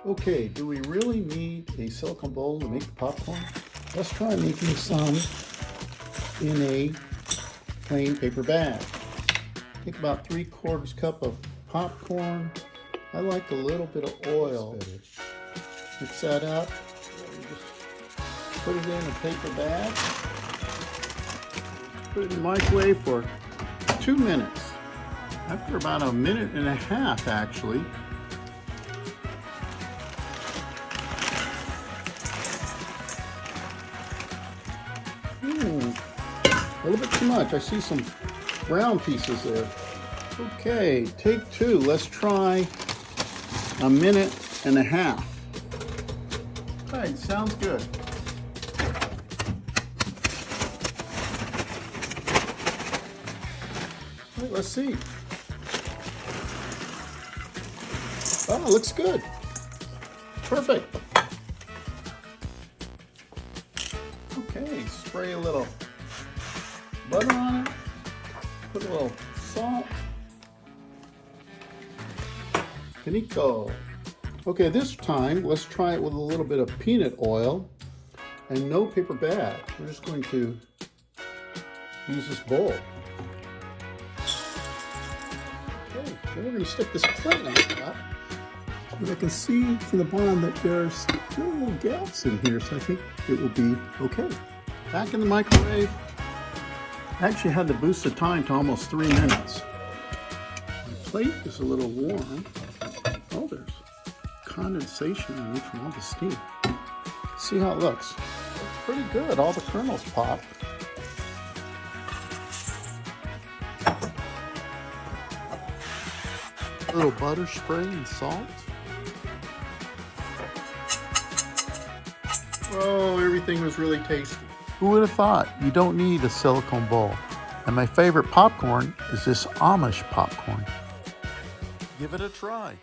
Okay, do we really need a silicone bowl to make the popcorn? Let's try making some in a plain paper bag. Take about 3/4 cup of popcorn. I like a little bit of oil. Mix that up. Just put it in a paper bag. Put it in the microwave for 2 minutes. After about 1.5 minutes actually. A little bit too much. I see some brown pieces there. Okay, take 2. Let's try 1.5 minutes. All right, sounds good. All right, let's see. Oh, it looks good. Perfect. Okay, spray a little butter on it, put a little salt. Finito. Okay, this time let's try it with a little bit of peanut oil and no paper bag. We're just going to use this bowl. Okay, then we're going to stick this plate on top. And I can see from the bottom that there's still little gaps in here, so I think it will be okay. Back in the microwave. I actually had to boost the time to almost 3 minutes. The plate is a little warm. Oh, there's condensation in it from all the steam. See how it looks. Looks pretty good. All the kernels popped. A little butter spray and salt. Oh, everything was really tasty. Who would have thought you don't need a silicone bowl? And my favorite popcorn is this Amish popcorn. Give it a try.